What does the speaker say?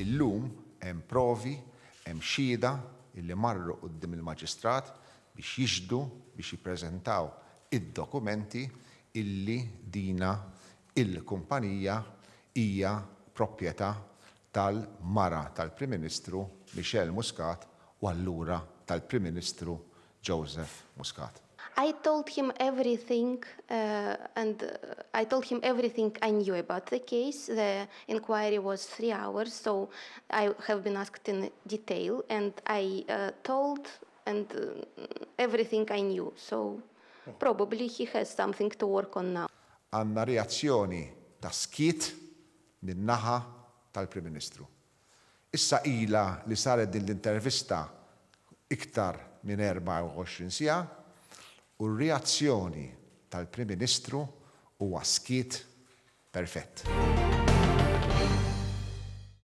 illum hemm provi, hemm xhieda illi marru quddiem il-maġistrat biex jixhdu biex jippreżentaw id-dokumenti illi dina il-kumpanija hija proprjetà tal-mara tal-Prim Ministru Michelle Muscat u allura tal-Prim Ministru Joseph Muscat. I told him everything, I told him everything I knew about the case. The inquiry was 3 hours, so I have been asked in detail, and I told everything I knew. So probably he has something to work on now. Għandna reazzjoni ta' Skiet min-naħa tal-Prim Ministru. Issa ilha li saret din l-intervista iktar minn 24 siegħa u r-reazzjoni tal-Prim Ministru huwa Skiet perfett.